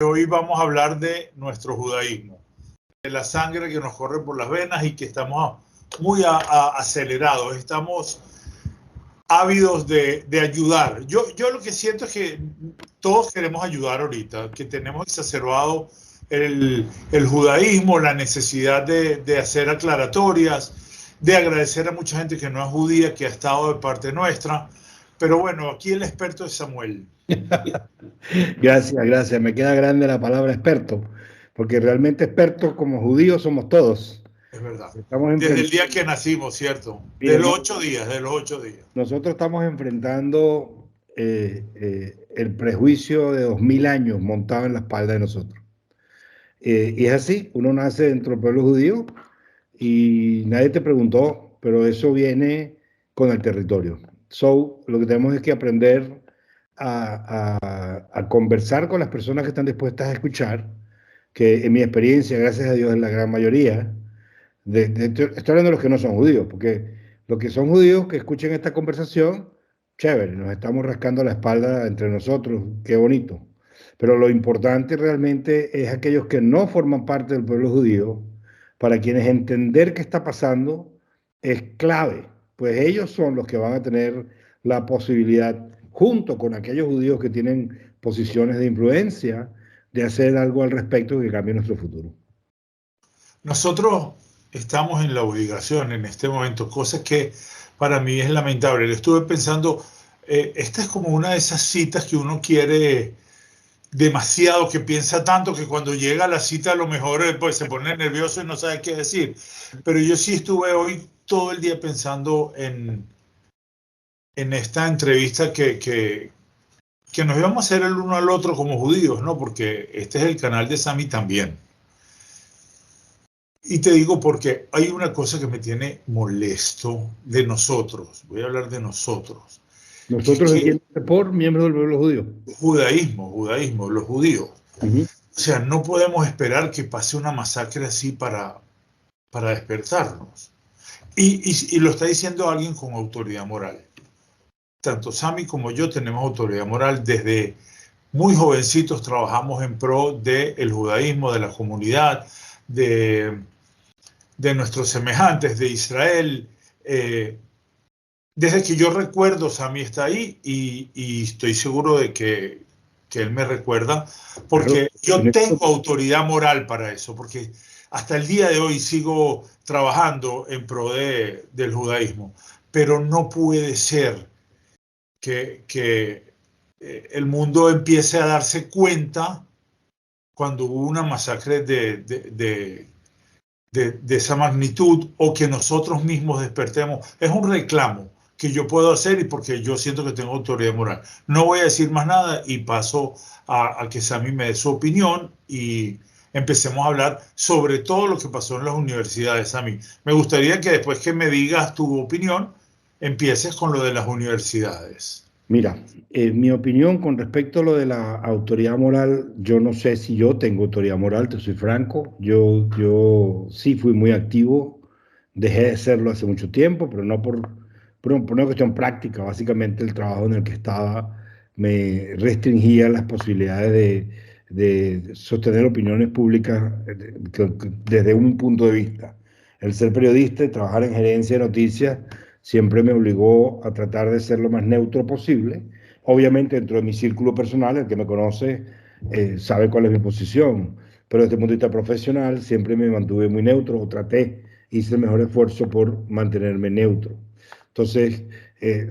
Hoy vamos a hablar de nuestro judaísmo, de la sangre que nos corre por las venas y que estamos muy acelerados, estamos ávidos de ayudar. Yo lo que siento es que todos queremos ayudar ahorita, que tenemos exacerbado el judaísmo, la necesidad de hacer aclaratorias, de agradecer a mucha gente que no es judía, que ha estado de parte nuestra. Pero bueno, aquí el experto es Samuel. Gracias. Me queda grande la palabra experto, porque realmente expertos como judíos somos todos. Es verdad. Estamos Desde el día que nacimos, ¿cierto? De los 8 días, de los 8 días. Nosotros estamos enfrentando el prejuicio de 2000 años montado en la espalda de nosotros. Y es así, uno nace dentro del pueblo judío y nadie te preguntó, pero eso viene con el territorio. Lo que tenemos es que aprender a conversar con las personas que están dispuestas a escuchar, que en mi experiencia, gracias a Dios, en la gran mayoría, estoy hablando de los que no son judíos, porque los que son judíos que escuchen esta conversación, chévere, nos estamos rascando la espalda entre nosotros, qué bonito. Pero lo importante realmente es aquellos que no forman parte del pueblo judío, para quienes entender qué está pasando es clave, pues ellos son los que van a tener la posibilidad, junto con aquellos judíos que tienen posiciones de influencia, de hacer algo al respecto que cambie nuestro futuro. Nosotros estamos en la obligación en este momento, cosa que para mí es lamentable. Le estuve pensando, esta es como una de esas citas que uno quiere demasiado, que piensa tanto que cuando llega a la cita a lo mejor pues, se pone nervioso y no sabe qué decir. Pero yo sí estuve hoy todo el día pensando en esta entrevista que nos íbamos a hacer el uno al otro como judíos, ¿no? Porque este es el canal de Sami también. Y te digo porque hay una cosa que me tiene molesto de nosotros. Voy a hablar de nosotros. Nosotros entiendemos por miembros del pueblo judío. Judaísmo, los judíos. O sea, no podemos esperar que pase una masacre así para despertarnos. Y lo está diciendo alguien con autoridad moral. Tanto Sami como yo tenemos autoridad moral. Desde muy jovencitos trabajamos en pro del judaísmo, de la comunidad, de nuestros semejantes, de Israel. Desde que yo recuerdo, Sami está ahí y estoy seguro de que él me recuerda, porque yo tengo autoridad moral para eso, porque hasta el día de hoy sigo trabajando en pro del judaísmo, pero no puede ser que el mundo empiece a darse cuenta cuando hubo una masacre de esa magnitud, o que nosotros mismos despertemos. Es un reclamo que yo puedo hacer y porque yo siento que tengo autoridad moral. No voy a decir más nada y paso a que Sami me dé su opinión y empecemos a hablar sobre todo lo que pasó en las universidades. Sami, me gustaría que después que me digas tu opinión, empieces con lo de las universidades. Mira, mi opinión con respecto a lo de la autoridad moral, yo no sé si yo tengo autoridad moral, te soy franco. Yo sí fui muy activo, dejé de serlo hace mucho tiempo, pero no por una cuestión práctica. Básicamente el trabajo en el que estaba me restringía las posibilidades de sostener opiniones públicas desde un punto de vista. El ser periodista y trabajar en gerencia de noticias siempre me obligó a tratar de ser lo más neutro posible. Obviamente dentro de mi círculo personal, el que me conoce sabe cuál es mi posición, pero desde el punto de vista profesional siempre me mantuve muy neutro, o hice el mejor esfuerzo por mantenerme neutro. Entonces,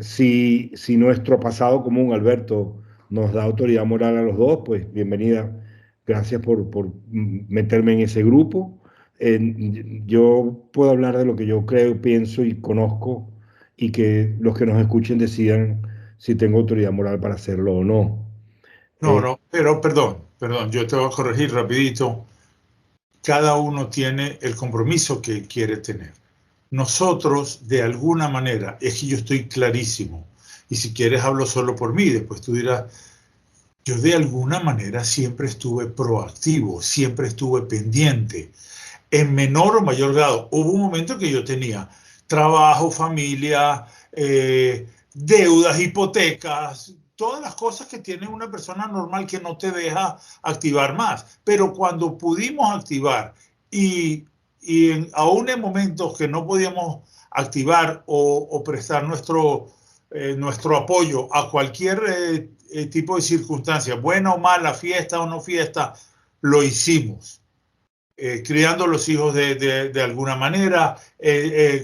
si nuestro pasado común, Alberto, nos da autoridad moral a los dos, pues bienvenida. Gracias por meterme en ese grupo. Yo puedo hablar de lo que yo creo, pienso y conozco, y que los que nos escuchen decidan si tengo autoridad moral para hacerlo o no. No, pero perdón, yo te voy a corregir rapidito. Cada uno tiene el compromiso que quiere tener. Nosotros, de alguna manera, es que yo estoy clarísimo, y si quieres hablo solo por mí, después tú dirás, yo de alguna manera siempre estuve proactivo, siempre estuve pendiente, en menor o mayor grado. Hubo un momento que yo tenía trabajo, familia, deudas, hipotecas, todas las cosas que tiene una persona normal que no te deja activar más. Pero cuando pudimos activar aún en momentos que no podíamos activar o prestar nuestro apoyo a cualquier tipo de circunstancia, buena o mala, fiesta o no fiesta, lo hicimos. Criando los hijos de alguna manera,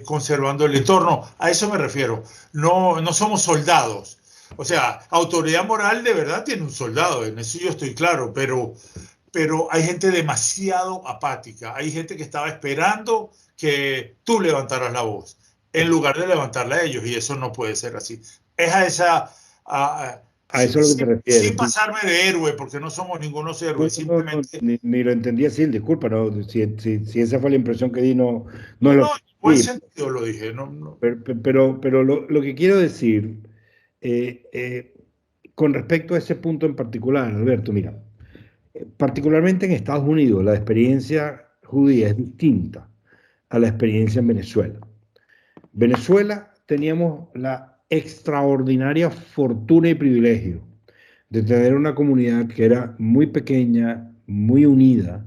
conservando el entorno. A eso me refiero. No somos soldados. O sea, autoridad moral de verdad tiene un soldado, en eso yo estoy claro, pero hay gente demasiado apática. Hay gente que estaba esperando que tú levantaras la voz en lugar de levantarla a ellos, y eso no puede ser así. Es a esa... A eso es lo que te refieres. Sin pasarme de héroe, porque no somos ningunos héroes, simplemente... Ni lo entendí así, disculpa, no, si esa fue la impresión que di, no No, lo en buen sí, sentido lo dije. pero lo que quiero decir, con respecto a ese punto en particular, Alberto, mira, particularmente en Estados Unidos, la experiencia judía es distinta a la experiencia en Venezuela. Venezuela teníamos la extraordinaria fortuna y privilegio de tener una comunidad que era muy pequeña, muy unida.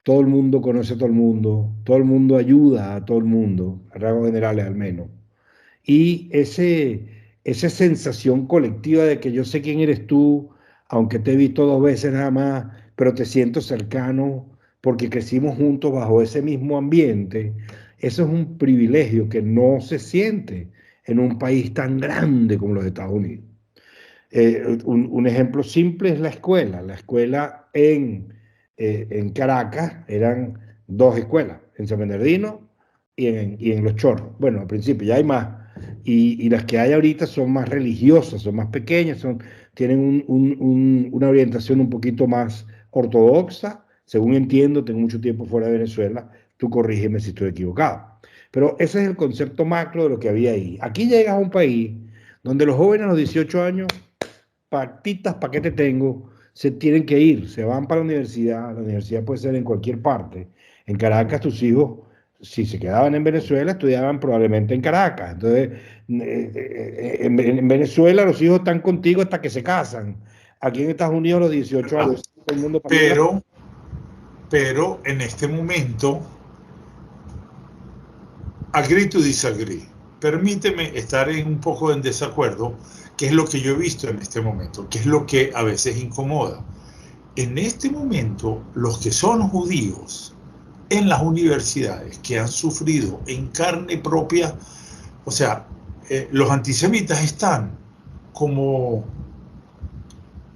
Todo el mundo conoce a todo el mundo ayuda a todo el mundo, a rasgos generales al menos. Y esa sensación colectiva de que yo sé quién eres tú, aunque te he visto 2 veces nada más, pero te siento cercano porque crecimos juntos bajo ese mismo ambiente, eso es un privilegio que no se siente en un país tan grande como los Estados Unidos. Un ejemplo simple es la escuela. La escuela en Caracas eran 2 escuelas, en San Bernardino y en Los Chorros. Bueno, al principio ya hay más. Y las que hay ahorita son más religiosas, son más pequeñas, tienen una orientación un poquito más ortodoxa. Según entiendo, tengo mucho tiempo fuera de Venezuela, tú corrígeme si estoy equivocado. Pero ese es el concepto macro de lo que había ahí. Aquí llegas a un país donde los jóvenes a los 18 años, patitas, ¿para qué te tengo? Se tienen que ir, se van para la universidad puede ser en cualquier parte. En Caracas tus hijos, si se quedaban en Venezuela, estudiaban probablemente en Caracas. Entonces, en Venezuela los hijos están contigo hasta que se casan. Aquí en Estados Unidos a los 18 años, todo el mundo pero en este momento, agree to disagree. Permíteme estar un poco en desacuerdo, que es lo que yo he visto en este momento, que es lo que a veces incomoda. En este momento, los que son judíos en las universidades, que han sufrido en carne propia, o sea, los antisemitas están como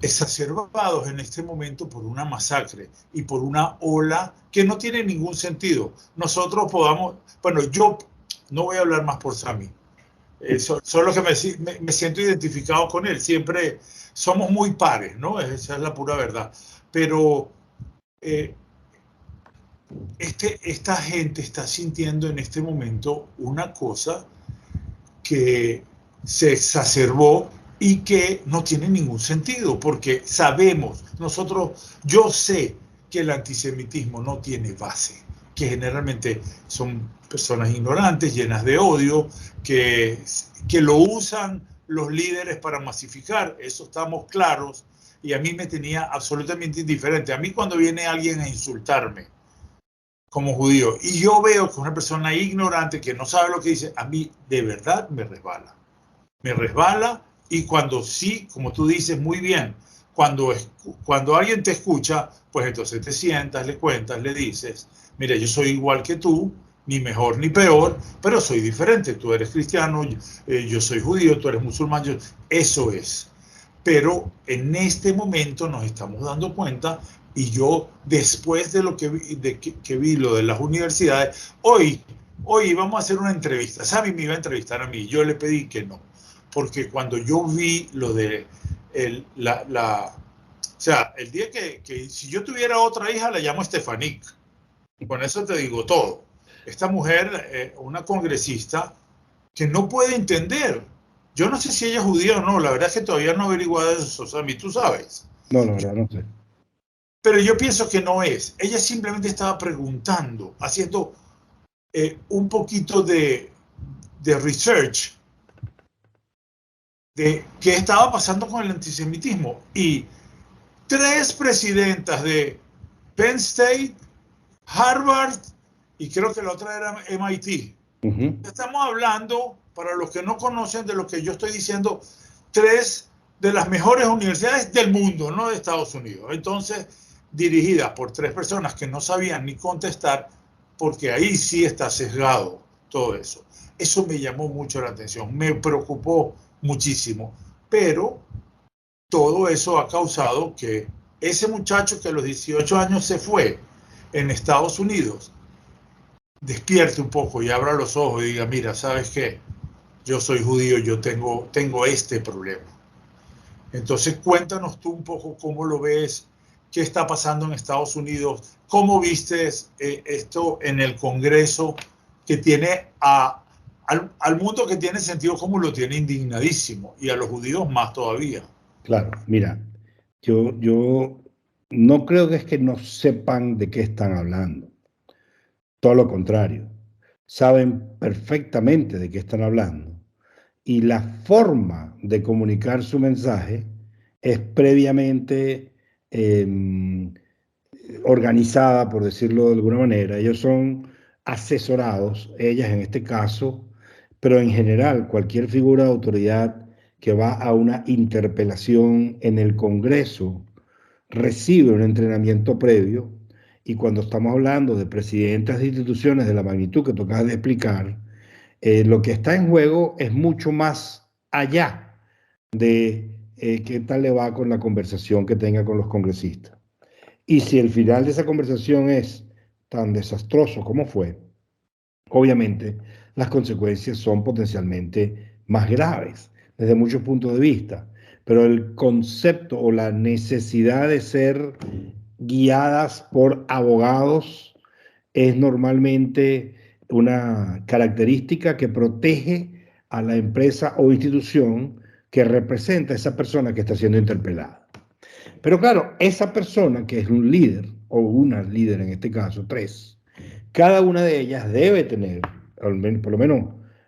exacerbados en este momento por una masacre y por una ola que no tiene ningún sentido. Nosotros bueno, yo no voy a hablar más por Sami, solo que me siento identificado con él, siempre somos muy pares, ¿no? Esa es la pura verdad, pero esta gente está sintiendo en este momento una cosa que se exacerbó y que no tiene ningún sentido, porque yo sé que el antisemitismo no tiene base, que generalmente son personas ignorantes, llenas de odio, que lo usan los líderes para masificar, eso estamos claros, y a mí me tenía absolutamente indiferente. A mí cuando viene alguien a insultarme como judío y yo veo que es una persona ignorante que no sabe lo que dice, a mí de verdad me resbala, y cuando sí, como tú dices muy bien, cuando alguien te escucha, pues entonces te sientas, le cuentas, le dices, mira, yo soy igual que tú, ni mejor ni peor, pero soy diferente, tú eres cristiano, yo soy judío, tú eres musulmán, eso es. Pero en este momento nos estamos dando cuenta, y yo después de lo que vi lo de las universidades, hoy vamos a hacer una entrevista. Sami me iba a entrevistar a mí, yo le pedí que no, porque cuando yo vi lo de o sea, el día que si yo tuviera otra hija la llamo Stefanik, con eso te digo todo. Esta mujer, una congresista que no puede entender. Yo no sé si ella es judía o no, la verdad es que todavía no he averiguado eso, Sami, tú sabes. No, la verdad no sé. Pero yo pienso que no es. Ella simplemente estaba preguntando, haciendo un poquito de research de qué estaba pasando con el antisemitismo. Y 3 presidentas de Penn State, Harvard y creo que la otra era MIT. Estamos hablando, para los que no conocen de lo que yo estoy diciendo, 3 de las mejores universidades del mundo, no de Estados Unidos. Entonces, dirigidas por 3 personas que no sabían ni contestar, porque ahí sí está sesgado todo eso. Eso me llamó mucho la atención, me preocupó muchísimo, pero todo eso ha causado que ese muchacho que a los 18 años se fue en Estados Unidos despierte un poco y abra los ojos y diga, mira, ¿sabes qué? Yo soy judío, yo tengo este problema. Entonces cuéntanos tú un poco cómo lo ves, qué está pasando en Estados Unidos, cómo viste esto en el Congreso que tiene al mundo que tiene sentido común lo tiene indignadísimo y a los judíos más todavía. Claro, mira, yo no creo que es que no sepan de qué están hablando. Todo lo contrario, saben perfectamente de qué están hablando. Y la forma de comunicar su mensaje es previamente organizada, por decirlo de alguna manera. Ellos son asesorados, ellas en este caso, pero en general cualquier figura de autoridad que va a una interpelación en el Congreso recibe un entrenamiento previo, y cuando estamos hablando de presidentes de instituciones de la magnitud que tocas de explicar, lo que está en juego es mucho más allá de qué tal le va con la conversación que tenga con los congresistas. Y si el final de esa conversación es tan desastroso como fue, obviamente las consecuencias son potencialmente más graves desde muchos puntos de vista. Pero el concepto o la necesidad de ser guiadas por abogados es normalmente una característica que protege a la empresa o institución que representa a esa persona que está siendo interpelada. Pero claro, esa persona que es un líder, o una líder en este caso, 3, cada una de ellas debe tener, por lo menos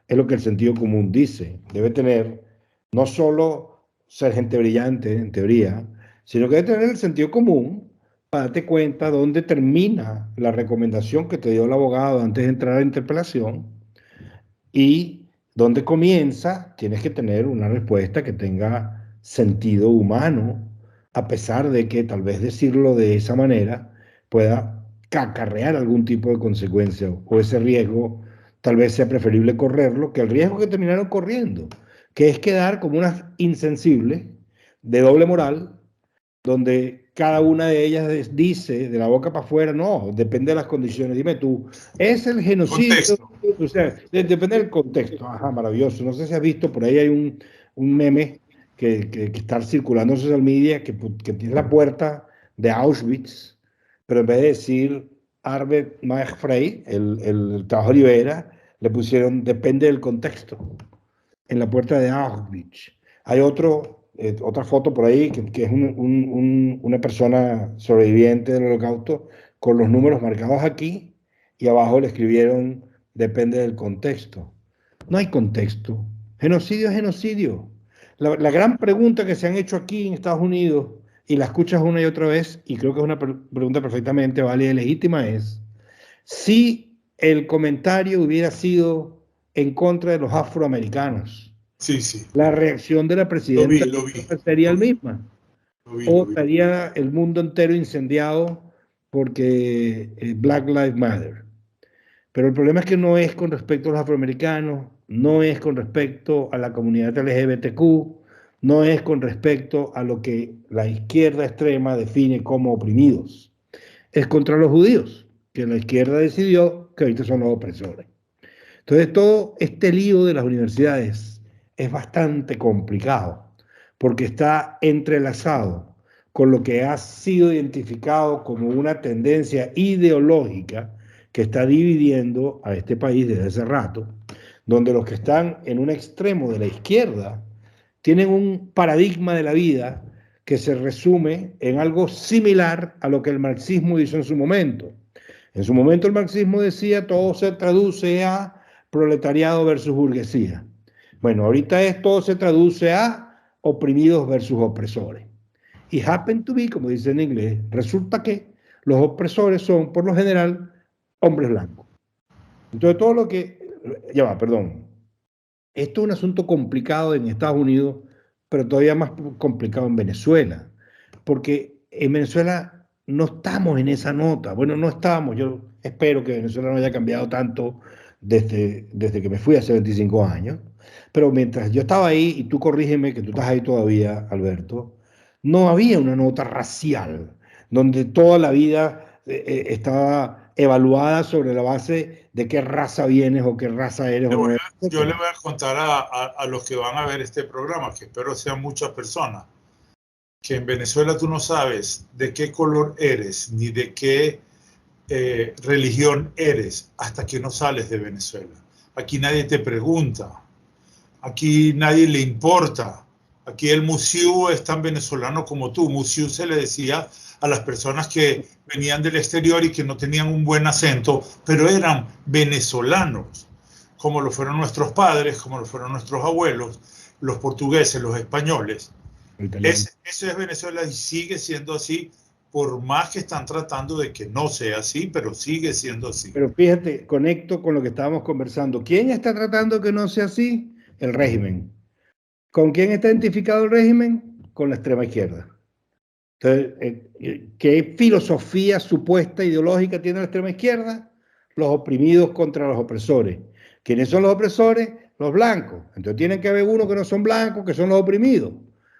es lo que el sentido común dice, debe tener no solo ser gente brillante en teoría, sino que debe tener el sentido común para darte cuenta dónde termina la recomendación que te dio el abogado antes de entrar a la interpelación y dónde comienza. Tienes que tener una respuesta que tenga sentido humano, a pesar de que tal vez decirlo de esa manera pueda acarrear algún tipo de consecuencia, o ese riesgo tal vez sea preferible correrlo que el riesgo que terminaron corriendo, que es quedar como unas insensibles de doble moral, donde cada una de ellas dice de la boca para afuera, no, depende de las condiciones. Dime tú, ¿es el genocidio? Contexto. O sea, depende del contexto. Ajá, maravilloso. No sé si has visto, por ahí hay un meme que está circulando en social media que tiene la puerta de Auschwitz, pero en vez de decir Arbeit macht frei, el trabajo libera, le pusieron depende del contexto en la puerta de Auschwitz. Hay otra foto por ahí que es una persona sobreviviente del Holocausto con los números marcados aquí, y abajo le escribieron depende del contexto. No hay contexto. Genocidio es genocidio. La gran pregunta que se han hecho aquí en Estados Unidos, y la escuchas una y otra vez, y creo que es una pregunta perfectamente válida y legítima, es si el comentario hubiera sido en contra de los afroamericanos, sí, sí, la reacción de la presidenta lo vi, sería la misma. lo vi. O estaría el mundo entero incendiado porque Black Lives Matter. Pero el problema es que no es con respecto a los afroamericanos, no es con respecto a la comunidad LGBTQ, no es con respecto a lo que la izquierda extrema define como oprimidos. Es contra los judíos, que la izquierda decidió que ahorita son los opresores. Entonces, todo este lío de las universidades es bastante complicado porque está entrelazado con lo que ha sido identificado como una tendencia ideológica que está dividiendo a este país desde hace rato, donde los que están en un extremo de la izquierda tienen un paradigma de la vida que se resume en algo similar a lo que el marxismo hizo en su momento. En su momento el marxismo decía todo se traduce a proletariado versus burguesía. Bueno, ahorita todo se traduce a oprimidos versus opresores. Y happen to be, como dice en inglés, resulta que los opresores son, por lo general, hombres blancos. Entonces, todo lo que... Ya va, perdón. Esto es un asunto complicado en Estados Unidos, pero todavía más complicado en Venezuela. Porque en Venezuela no estamos en esa nota. Bueno, no estamos. Yo espero que Venezuela no haya cambiado tanto desde que me fui hace 25 años. Pero mientras yo estaba ahí, y tú corrígeme que tú estás ahí todavía, Alberto, no había una nota racial, donde toda la vida estaba evaluada sobre la base de qué raza vienes o qué raza eres o no eres. Yo le voy a contar a los que van a ver este programa, que espero sean muchas personas, que en Venezuela tú no sabes de qué color eres ni de qué religión eres hasta que no sales de Venezuela. Aquí nadie te pregunta, aquí nadie le importa. Aquí el musiu es tan venezolano como tú. Musiu se le decía a las personas que venían del exterior y que no tenían un buen acento, pero eran venezolanos, como lo fueron nuestros padres, como lo fueron nuestros abuelos, los portugueses, los españoles. Eso es Venezuela y sigue siendo así, por más que están tratando de que no sea así, pero sigue siendo así. Pero fíjate, conecto con lo que estábamos conversando. ¿Quién está tratando que no sea así? El régimen. ¿Con quién está identificado el régimen? Con la extrema izquierda. Entonces, ¿qué filosofía supuesta ideológica tiene la extrema izquierda? Los oprimidos contra los opresores. ¿Quiénes son los opresores? Los blancos. Entonces tienen que haber unos que no son blancos, que son los oprimidos.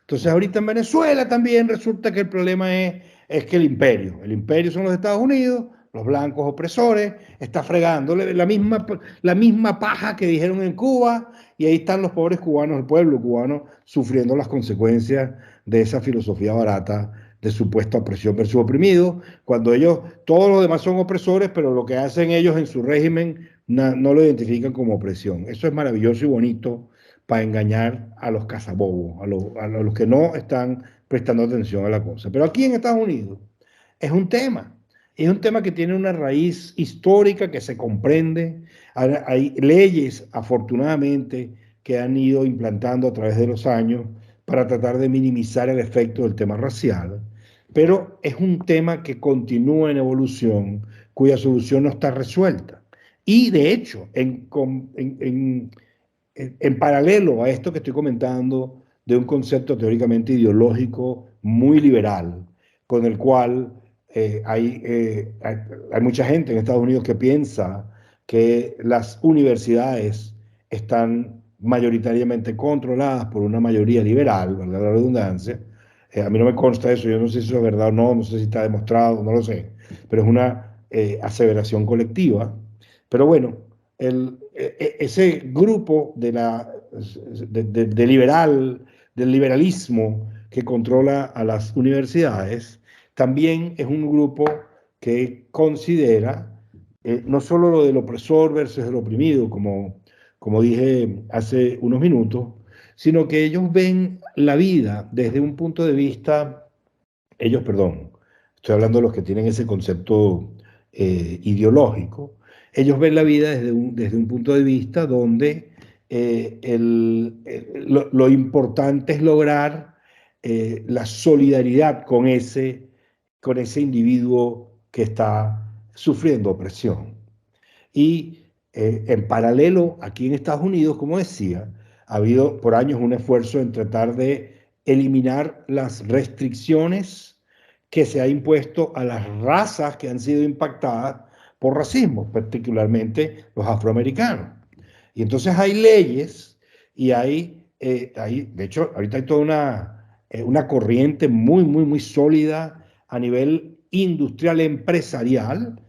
Entonces ahorita en Venezuela también resulta que el problema es que el imperio son los Estados Unidos, los blancos opresores, está fregándole la misma paja que dijeron en Cuba, y ahí están los pobres cubanos, el pueblo cubano, sufriendo las consecuencias de esa filosofía barata de supuesta opresión versus oprimido, cuando todos los demás son opresores, pero lo que hacen ellos en su régimen no lo identifican como opresión. Eso es maravilloso y bonito para engañar a los cazabobos, a los que no están prestando atención a la cosa. Pero aquí en Estados Unidos es un tema que tiene una raíz histórica que se comprende. Hay leyes, afortunadamente, que han ido implantando a través de los años para tratar de minimizar el efecto del tema racial, pero es un tema que continúa en evolución, cuya solución no está resuelta. Y de hecho, en paralelo a esto que estoy comentando, de un concepto teóricamente ideológico muy liberal, con el cual hay mucha gente en Estados Unidos que piensa que las universidades están mayoritariamente controladas por una mayoría liberal, valga la redundancia. A mí no me consta eso, yo no sé si eso es verdad o no, no sé si está demostrado, no lo sé, pero es una aseveración colectiva. Pero bueno, ese grupo del liberalismo que controla a las universidades, también es un grupo que considera no solo lo del opresor versus el oprimido, como dije hace unos minutos, sino que ellos ven la vida desde un punto de vista, estoy hablando de los que tienen ese concepto ideológico, ellos ven la vida desde un punto de vista donde lo importante es lograr la solidaridad con ese individuo que está sufriendo opresión. Y en paralelo, aquí en Estados Unidos, como decía, ha habido por años un esfuerzo en tratar de eliminar las restricciones que se ha impuesto a las razas que han sido impactadas por racismo, particularmente los afroamericanos. Y entonces hay leyes y de hecho, ahorita hay toda una corriente muy sólida a nivel industrial empresarial,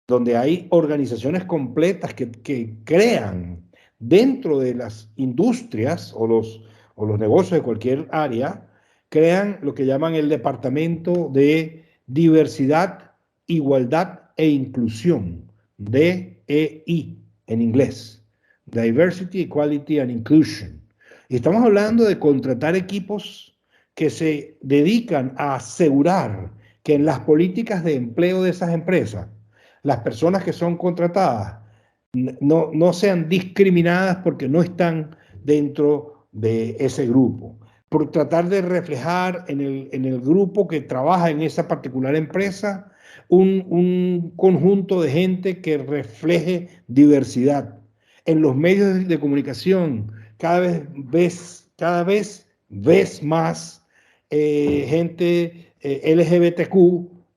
donde hay organizaciones completas que crean dentro de las industrias o los negocios de cualquier área, crean lo que llaman el Departamento de Diversidad, Igualdad e Inclusión, DEI en inglés, Diversity, Equality and Inclusion. Y estamos hablando de contratar equipos que se dedican a asegurar que en las políticas de empleo de esas empresas, las personas que son contratadas no sean discriminadas porque no están dentro de ese grupo, por tratar de reflejar en el grupo que trabaja en esa particular empresa un conjunto de gente que refleje diversidad. En los medios de comunicación cada vez ves más gente LGBTQ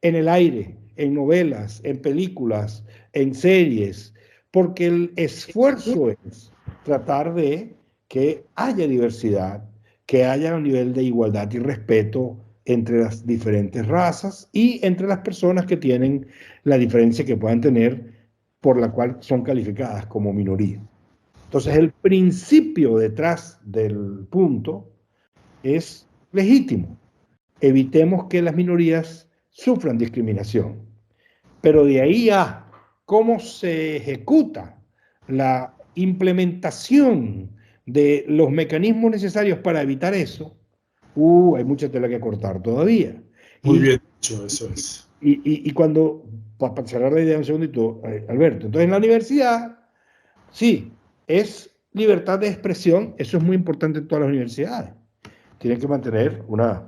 en el aire, en novelas, en películas, en series, porque el esfuerzo es tratar de que haya diversidad, que haya un nivel de igualdad y respeto entre las diferentes razas y entre las personas que tienen la diferencia que puedan tener por la cual son calificadas como minoría. Entonces, el principio detrás del punto es legítimo. Evitemos que las minorías sufran discriminación. Pero de ahí a cómo se ejecuta la implementación de los mecanismos necesarios para evitar eso, hay mucha tela que cortar todavía. Muy bien dicho, eso es. Y cuando, para cerrar la idea un segundito, Alberto, entonces en la universidad, sí, es libertad de expresión, eso es muy importante en todas las universidades. Tienen que mantener una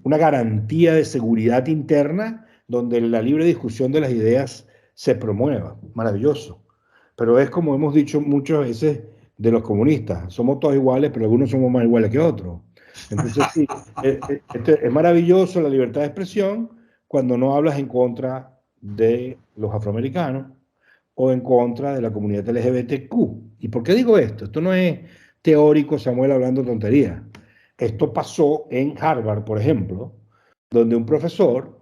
garantía de seguridad interna donde la libre discusión de las ideas se promueva. Maravilloso. Pero es como hemos dicho muchas veces de los comunistas, somos todos iguales, pero algunos somos más iguales que otros. Entonces, sí, es maravilloso la libertad de expresión cuando no hablas en contra de los afroamericanos o en contra de la comunidad LGBTQ. ¿Y por qué digo esto? Esto no es teórico Samuel hablando tonterías. Esto pasó en Harvard, por ejemplo, donde un profesor,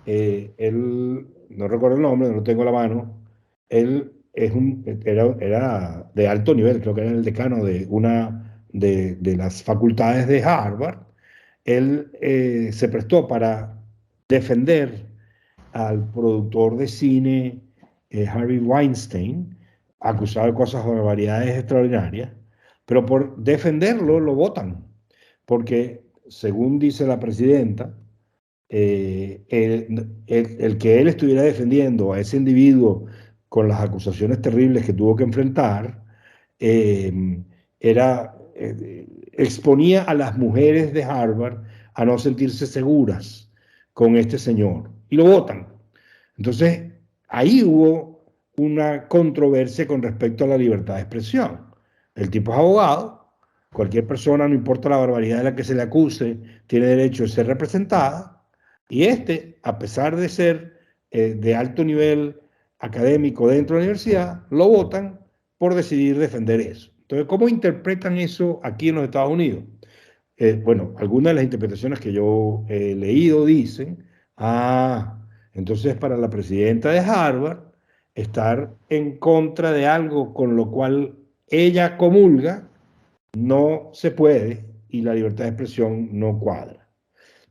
él, no recuerdo el nombre, no lo tengo a la mano, él era de alto nivel, creo que era el decano de una de las facultades de Harvard. Él se prestó para defender al productor de cine Harvey Weinstein, acusado de cosas, barbaridades extraordinarias, pero por defenderlo lo votan, porque según dice la presidenta, el que él estuviera defendiendo a ese individuo con las acusaciones terribles que tuvo que enfrentar, exponía a las mujeres de Harvard a no sentirse seguras con este señor, y lo votan. Entonces, ahí hubo una controversia con respecto a la libertad de expresión. El tipo es abogado, cualquier persona, no importa la barbaridad de la que se le acuse, tiene derecho a ser representada, y a pesar de ser de alto nivel académico dentro de la universidad, lo votan por decidir defender eso. Entonces, ¿cómo interpretan eso aquí en los Estados Unidos? Bueno, algunas de las interpretaciones que yo he leído dicen, entonces para la presidenta de Harvard, estar en contra de algo con lo cual ella comulga, no se puede y la libertad de expresión no cuadra.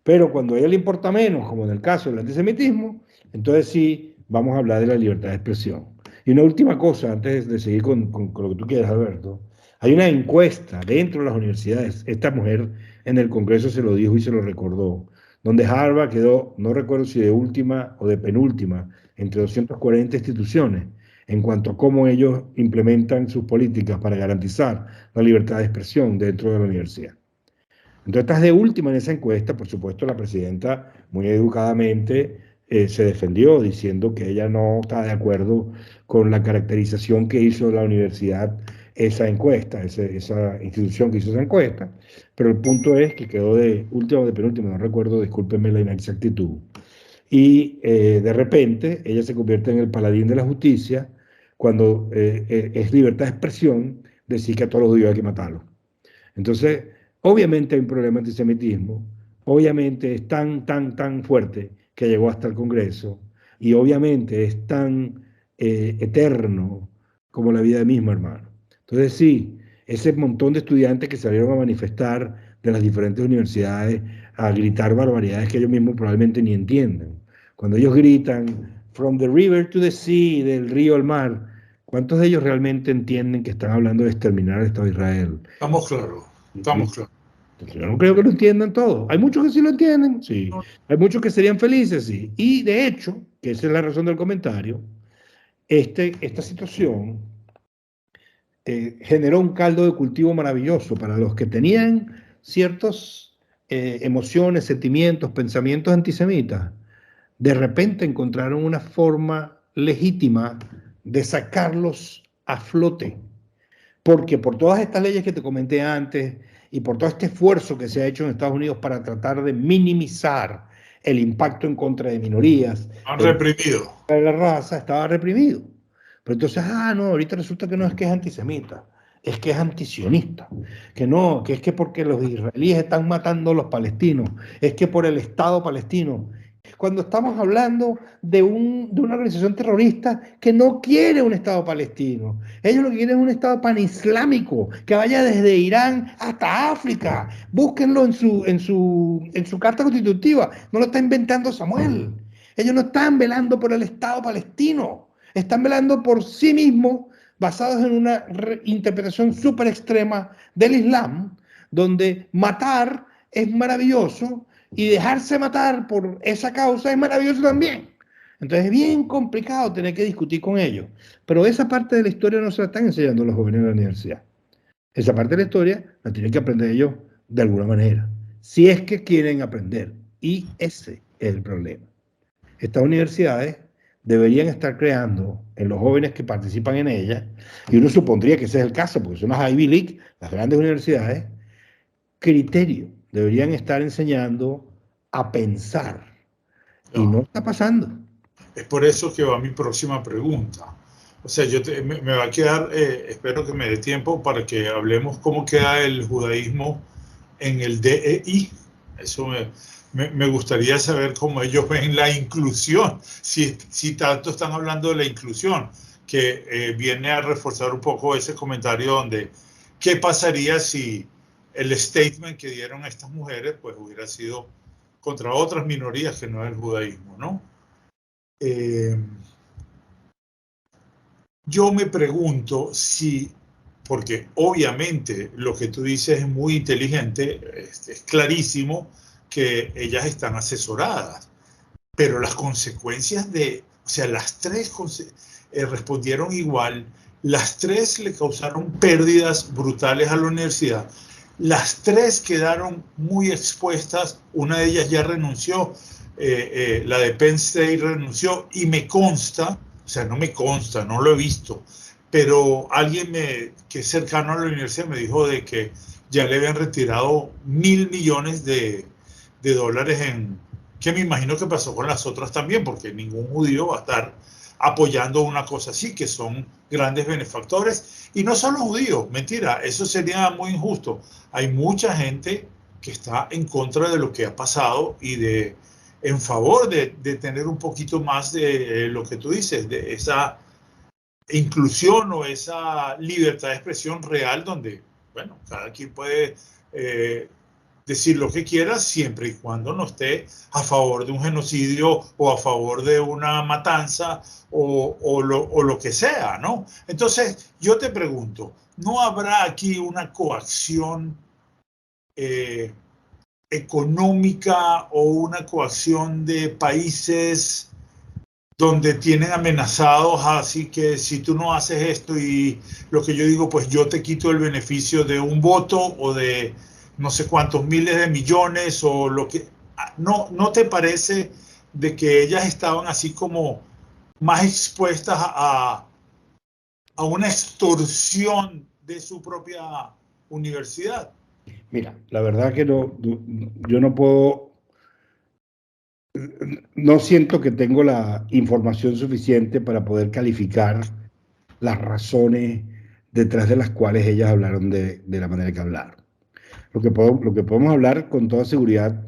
Pero cuando a ella le importa menos, como en el caso del antisemitismo, entonces sí vamos a hablar de la libertad de expresión. Y una última cosa, antes de seguir con lo que tú quieras, Alberto. Hay una encuesta dentro de las universidades, esta mujer en el Congreso se lo dijo y se lo recordó, donde Harvard quedó, no recuerdo si de última o de penúltima, entre 240 instituciones, en cuanto a cómo ellos implementan sus políticas para garantizar la libertad de expresión dentro de la universidad. Entonces, estás de última en esa encuesta. Por supuesto, la presidenta muy educadamente se defendió diciendo que ella no está de acuerdo con la caracterización que hizo la universidad, esa encuesta, esa institución que hizo esa encuesta, pero el punto es que quedó de última o de penúltima, no recuerdo, discúlpenme la inexactitud. Y de repente ella se convierte en el paladín de la justicia cuando es libertad de expresión decir que a todos los judíos hay que matarlos. Entonces, obviamente hay un problema de antisemitismo, obviamente es tan fuerte que llegó hasta el Congreso, y obviamente es tan eterno como la vida misma, hermano. Entonces sí, ese montón de estudiantes que salieron a manifestar de las diferentes universidades, a gritar barbaridades que ellos mismos probablemente ni entienden. Cuando ellos gritan, from the river to the sea, del río al mar, ¿cuántos de ellos realmente entienden que están hablando de exterminar el Estado de Israel? Estamos claros, estamos claros. Yo no creo que lo entiendan todos. Hay muchos que sí lo entienden, sí. Hay muchos que serían felices, sí. Y de hecho, que esa es la razón del comentario, esta situación generó un caldo de cultivo maravilloso para los que tenían ciertas emociones, sentimientos, pensamientos antisemitas. De repente encontraron una forma legítima de sacarlos a flote. Porque por todas estas leyes que te comenté antes y por todo este esfuerzo que se ha hecho en Estados Unidos para tratar de minimizar el impacto en contra de minorías, Han reprimido. la raza estaba reprimido. Pero entonces, no, ahorita resulta que no es que es antisemita, es que es antisionista, que no, que es que porque los israelíes están matando a los palestinos, es que por el Estado palestino. Cuando estamos hablando de una organización terrorista que no quiere un Estado palestino, ellos lo que quieren es un Estado panislámico, que vaya desde Irán hasta África. Búsquenlo en su carta constitutiva, no lo está inventando Samuel. Ellos no están velando por el Estado palestino, están velando por sí mismos, basados en una interpretación súper extrema del Islam, donde matar es maravilloso y dejarse matar por esa causa es maravilloso también. Entonces es bien complicado tener que discutir con ellos. Pero esa parte de la historia no se la están enseñando los jóvenes en la universidad. Esa parte de la historia la tienen que aprender ellos de alguna manera, si es que quieren aprender. Y ese es el problema. Estas universidades deberían estar creando en los jóvenes que participan en ellas, y uno supondría que ese es el caso, porque son las Ivy League, las grandes universidades, criterio. Deberían estar enseñando a pensar. No. Y no está pasando. Es por eso que va mi próxima pregunta. O sea, me va a quedar, espero que me dé tiempo para que hablemos cómo queda el judaísmo en el DEI. Eso me gustaría saber cómo ellos ven la inclusión, si tanto están hablando de la inclusión, que viene a reforzar un poco ese comentario donde, ¿qué pasaría si el statement que dieron estas mujeres pues hubiera sido contra otras minorías que no es el judaísmo, ¿no? Yo me pregunto si, porque obviamente lo que tú dices es muy inteligente, es clarísimo que ellas están asesoradas, pero las consecuencias o sea, las tres respondieron igual, las tres le causaron pérdidas brutales a la universidad, las tres quedaron muy expuestas, una de ellas ya renunció, la de Penn State renunció, y me consta, o sea, no me consta, no lo he visto, pero alguien que es cercano a la universidad me dijo de que ya le habían retirado $1.000 millones de dólares que me imagino que pasó con las otras también, porque ningún judío va a estar apoyando una cosa así, que son grandes benefactores, y no solo judíos, mentira, eso sería muy injusto. Hay mucha gente que está en contra de lo que ha pasado y en favor de tener un poquito más de lo que tú dices, de esa inclusión o esa libertad de expresión real donde, bueno, cada quien puede decir lo que quiera siempre y cuando no esté a favor de un genocidio o a favor de una matanza o lo que sea, ¿no? Entonces, yo te pregunto, ¿no habrá aquí una coacción económica o una coacción de países donde tienen amenazados, así que si tú no haces esto y lo que yo digo, pues yo te quito el beneficio de un voto o de no sé cuántos miles de millones o lo que... ¿No te parece de que ellas estaban así como más expuestas a una extorsión de su propia universidad? Mira, la verdad que yo no puedo, no siento que tengo la información suficiente para poder calificar las razones detrás de las cuales ellas hablaron de la manera que hablaron. Lo que podemos hablar con toda seguridad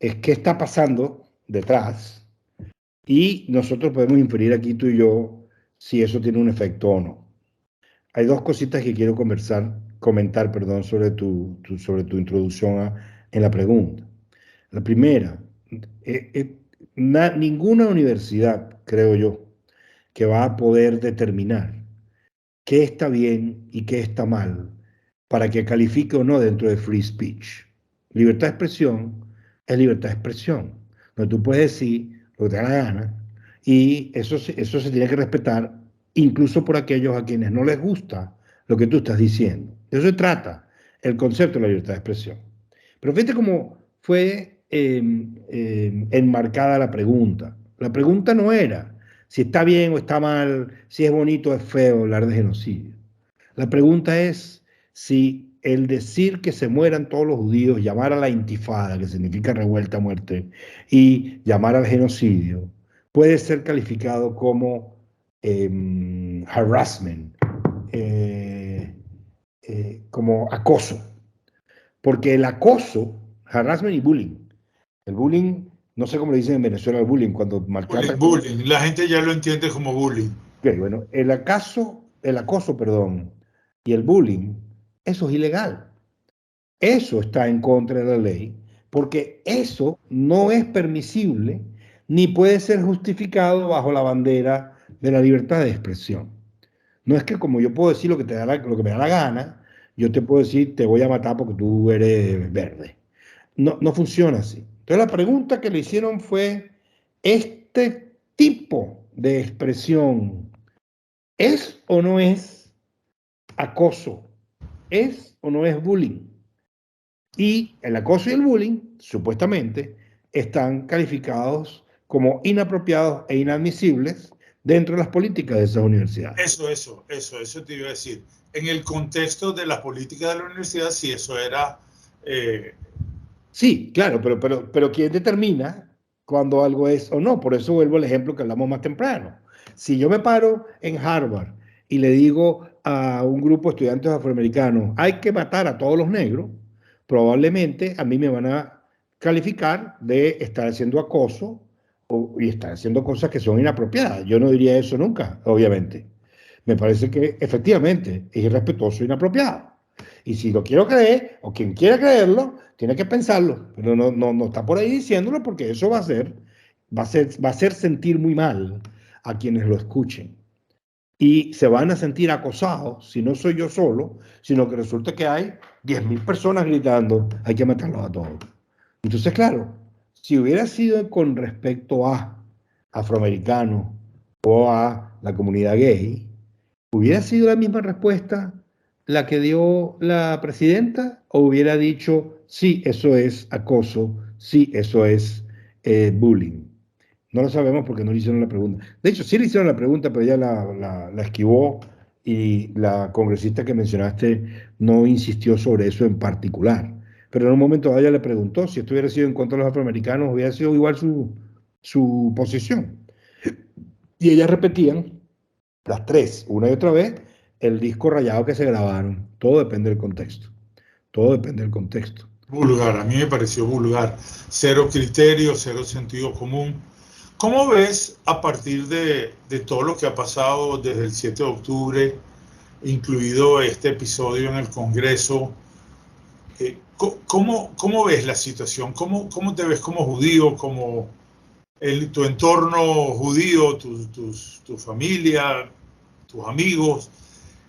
es qué está pasando detrás, y nosotros podemos inferir aquí tú y yo si eso tiene un efecto o no. Hay dos cositas que quiero comentar, sobre tu introducción en la pregunta. La primera, ninguna universidad, creo yo, que va a poder determinar qué está bien y qué está mal para que califique o no dentro de free speech. Libertad de expresión es libertad de expresión, donde tú puedes decir lo que te da la gana, y eso se tiene que respetar incluso por aquellos a quienes no les gusta lo que tú estás diciendo. De eso se trata el concepto de la libertad de expresión. Pero fíjate cómo fue enmarcada la pregunta. La pregunta no era si está bien o está mal, si es bonito o es feo hablar de genocidio. La pregunta es si el decir que se mueran todos los judíos, llamar a la intifada, que significa revuelta a muerte, y llamar al genocidio, puede ser calificado como harassment, como acoso. Porque el acoso, harassment y bullying, el bullying, no sé cómo le dicen en Venezuela el bullying, cuando maltratan. Bullying. La gente ya lo entiende como bullying. Okay, bueno, el acoso, perdón, y el bullying, eso es ilegal. Eso está en contra de la ley, porque eso no es permisible ni puede ser justificado bajo la bandera de la libertad de expresión. No es que como yo puedo decir lo que lo que me da la gana, yo te puedo decir te voy a matar porque tú eres verde. No, no funciona así. Entonces la pregunta que le hicieron fue, ¿este tipo de expresión es o no es acoso? ¿Es o no es bullying? Y el acoso y el bullying, supuestamente, están calificados como inapropiados e inadmisibles dentro de las políticas de esas universidades. Eso te iba a decir. En el contexto de la política de la universidad, sí, eso era... Sí, claro, pero ¿quién determina cuando algo es o no? Por eso vuelvo al ejemplo que hablamos más temprano. Si yo me paro en Harvard y le digo a un grupo de estudiantes afroamericanos, hay que matar a todos los negros, probablemente a mí me van a calificar de estar haciendo acoso y estar haciendo cosas que son inapropiadas. Yo no diría eso nunca, obviamente. Me parece que efectivamente es irrespetuoso e inapropiado. Y si lo quiero creer, o quien quiera creerlo, tiene que pensarlo. Pero no está por ahí diciéndolo porque eso va a hacer sentir muy mal a quienes lo escuchen. Y se van a sentir acosados si no soy yo solo, sino que resulta que hay 10.000 personas gritando, hay que matarlos a todos. Entonces, claro, si hubiera sido con respecto a afroamericanos o a la comunidad gay, ¿hubiera sido la misma respuesta la que dio la presidenta o hubiera dicho, sí, eso es acoso, sí, eso es bullying? No lo sabemos porque no le hicieron la pregunta. De hecho, sí le hicieron la pregunta, pero ella la esquivó y la congresista que mencionaste no insistió sobre eso en particular. Pero en un momento dado ella le preguntó si esto hubiera sido en contra de los afroamericanos, hubiera sido igual su posición. Y ellas repetían, las tres, una y otra vez, el disco rayado que se grabaron. Todo depende del contexto. Todo depende del contexto. Vulgar, a mí me pareció vulgar. Cero criterio, cero sentido común. ¿Cómo ves a partir de todo lo que ha pasado desde el 7 de octubre, incluido este episodio en el Congreso? ¿Cómo ves la situación? ¿Cómo te ves como judío, como tu entorno judío, tu familia, tus amigos?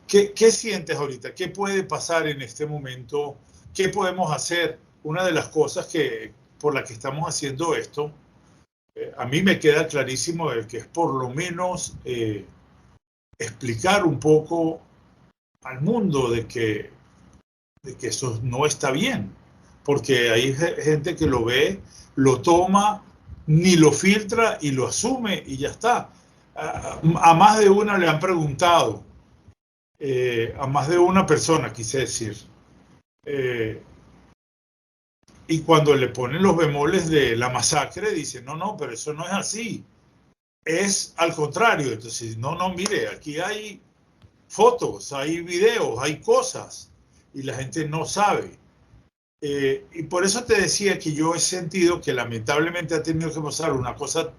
¿Qué sientes ahorita? ¿Qué puede pasar en este momento? ¿Qué podemos hacer? Una de las cosas por la que estamos haciendo esto, a mí me queda clarísimo de que es por lo menos explicar un poco al mundo de que eso no está bien, porque hay gente que lo ve, lo toma, ni lo filtra y lo asume y ya está. A más de una le han preguntado, a más de una persona, quise decir, y cuando le ponen los bemoles de la masacre, dicen, no, pero eso no es así, es al contrario. Entonces, no, mire, aquí hay fotos, hay videos, hay cosas, y la gente no sabe. Y por eso te decía que yo he sentido que lamentablemente ha tenido que pasar una cosa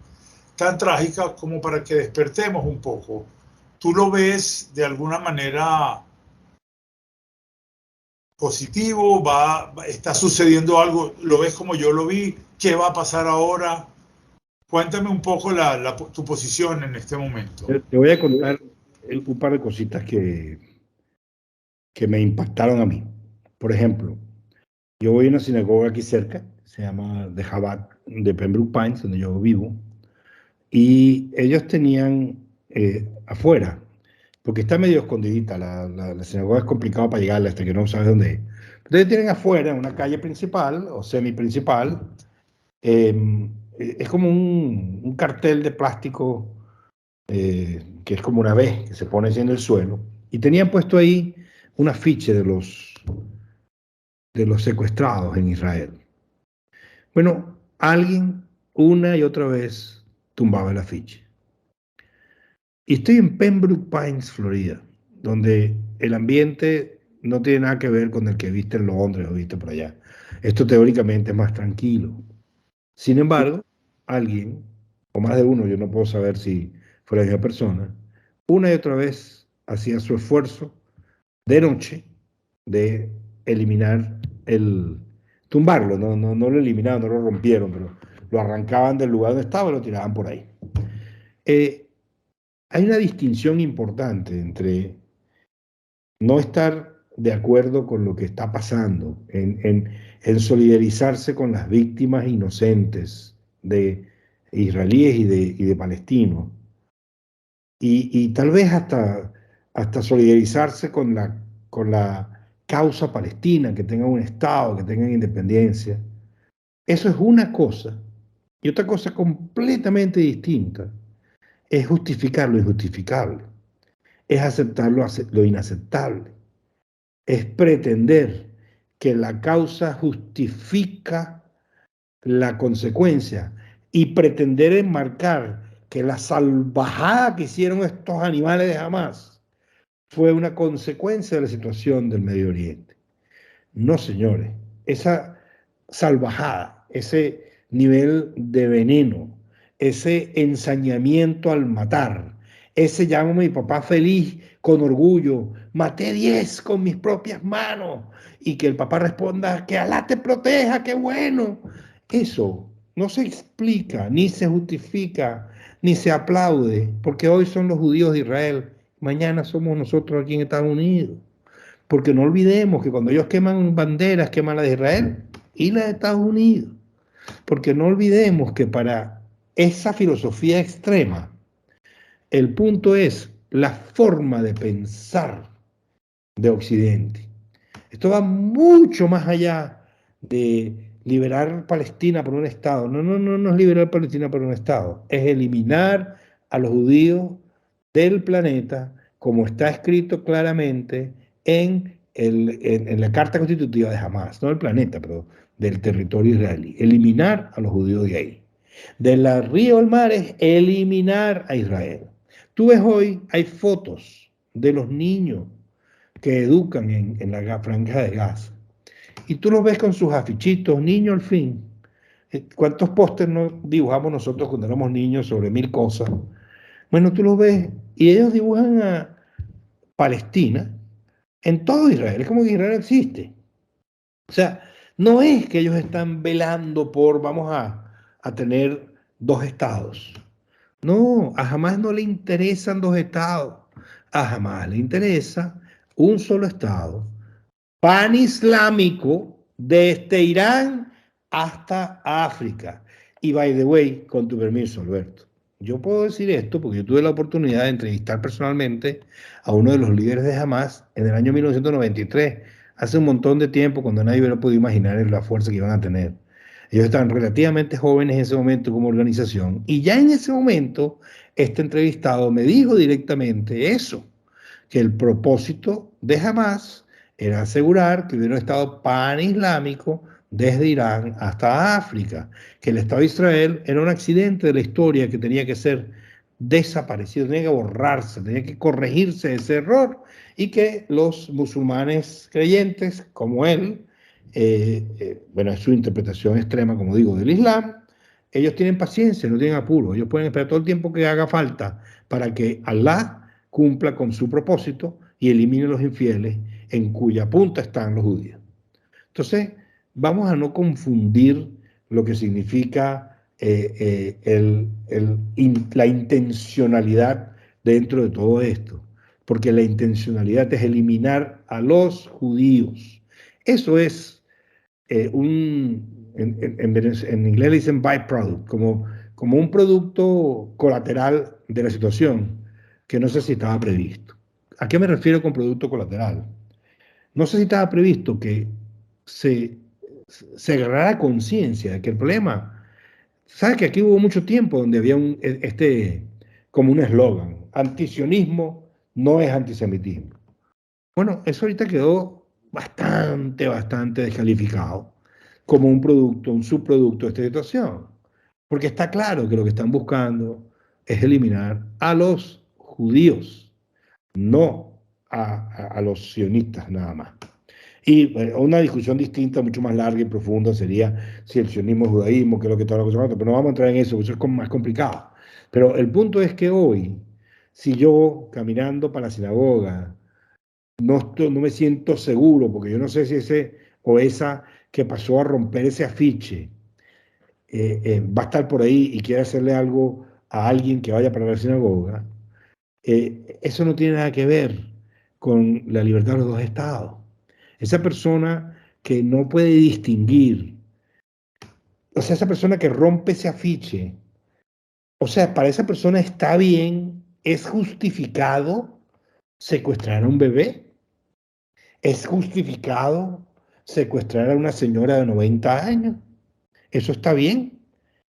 tan trágica como para que despertemos un poco. ¿Tú lo ves de alguna manera positivo? ¿Está sucediendo algo? ¿Lo ves como yo lo vi? ¿Qué va a pasar ahora? Cuéntame un poco tu posición en este momento. Te voy a contar un par de cositas que me impactaron a mí. Por ejemplo, yo voy a una sinagoga aquí cerca, se llama The Chabad de Pembroke Pines, donde yo vivo, y ellos tenían afuera porque está medio escondidita, la sinagoga es complicado para llegarla hasta que no sabes dónde es. Entonces tienen afuera, en una calle principal o semi-principal, es como un cartel de plástico que es como una B que se pone así en el suelo, y tenían puesto ahí un afiche de los secuestrados en Israel. Bueno, alguien una y otra vez tumbaba el afiche. Y estoy en Pembroke Pines, Florida, donde el ambiente no tiene nada que ver con el que viste en Londres o viste por allá. Esto teóricamente es más tranquilo. Sin embargo, alguien, o más de uno, yo no puedo saber si fue la misma persona, una y otra vez hacía su esfuerzo de noche de eliminar tumbarlo, no lo eliminaban, no lo rompieron, pero lo arrancaban del lugar donde estaba y lo tiraban por ahí. Hay una distinción importante entre no estar de acuerdo con lo que está pasando, en solidarizarse con las víctimas inocentes de israelíes y de palestinos, y tal vez hasta solidarizarse con la causa palestina, que tengan un Estado, que tengan independencia. Eso es una cosa, y otra cosa completamente distinta es justificar lo injustificable, es aceptar lo inaceptable, es pretender que la causa justifica la consecuencia y pretender enmarcar que la salvajada que hicieron estos animales de Hamas fue una consecuencia de la situación del Medio Oriente. No, señores, esa salvajada, ese nivel de veneno, ese ensañamiento al matar, ese llamo a mi papá feliz con orgullo, maté 10 con mis propias manos, y que el papá responda que Alá te proteja, qué bueno. Eso no se explica, ni se justifica, ni se aplaude, porque hoy son los judíos de Israel, mañana somos nosotros aquí en Estados Unidos. Porque no olvidemos que cuando ellos queman banderas, queman la de Israel y la de Estados Unidos. Porque no olvidemos que para esa filosofía extrema, el punto es la forma de pensar de Occidente. Esto va mucho más allá de liberar Palestina por un Estado. No es liberar Palestina por un Estado. Es eliminar a los judíos del planeta, como está escrito claramente en la Carta Constitutiva de Hamás, no del planeta, pero del territorio israelí. Eliminar a los judíos de ahí. De la río al mar es eliminar a Israel. Tú ves hoy, hay fotos de los niños que educan en la franja de Gaza. Y tú los ves con sus afichitos, niño al fin. ¿Cuántos pósters nos dibujamos nosotros cuando éramos niños sobre 1000 cosas? Bueno, tú los ves y ellos dibujan a Palestina en todo Israel. Es como que Israel existe. O sea, no es que ellos están velando por vamos a tener 2 estados. No, a Hamás no le interesan 2 estados. A Hamás le interesa un solo estado, pan-islámico, desde Irán hasta África. Y by the way, con tu permiso, Alberto, yo puedo decir esto porque yo tuve la oportunidad de entrevistar personalmente a uno de los líderes de Hamas en el año 1993, hace un montón de tiempo, cuando nadie hubiera podido imaginar la fuerza que iban a tener. Ellos estaban relativamente jóvenes en ese momento como organización, y ya en ese momento este entrevistado me dijo directamente eso, que el propósito de Hamas era asegurar que hubiera un Estado pan-islámico desde Irán hasta África, que el Estado de Israel era un accidente de la historia que tenía que ser desaparecido, tenía que borrarse, tenía que corregirse ese error, y que los musulmanes creyentes como él, bueno, es su interpretación extrema, como digo, del Islam, ellos tienen paciencia, no tienen apuro, ellos pueden esperar todo el tiempo que haga falta para que Allah cumpla con su propósito y elimine a los infieles, en cuya punta están los judíos. Entonces, vamos a no confundir lo que significa la intencionalidad dentro de todo esto, porque la intencionalidad es eliminar a los judíos. Eso es en inglés le dicen byproduct, como un producto colateral de la situación que no sé si estaba previsto. ¿A qué me refiero con producto colateral? No sé si estaba previsto que se, se agarrara conciencia de que el problema, sabes que aquí hubo mucho tiempo donde había como un eslogan, antisionismo no es antisemitismo. Bueno, eso ahorita quedó bastante descalificado como un producto, un subproducto de esta situación. Porque está claro que lo que están buscando es eliminar a los judíos, no a los sionistas nada más. Y una discusión distinta, mucho más larga y profunda, sería si el sionismo es judaísmo, que es lo que toda la cosa, pero no vamos a entrar en eso, porque eso es como más complicado. Pero el punto es que hoy, si yo caminando para la sinagoga, no me siento seguro, porque yo no sé si ese o esa que pasó a romper ese afiche va a estar por ahí y quiere hacerle algo a alguien que vaya para la sinagoga, eso no tiene nada que ver con la libertad de los dos estados. Esa persona que no puede distinguir, o sea, esa persona que rompe ese afiche, o sea, para esa persona está bien, es justificado secuestrar a un bebé, es justificado secuestrar a una señora de 90 años, eso está bien,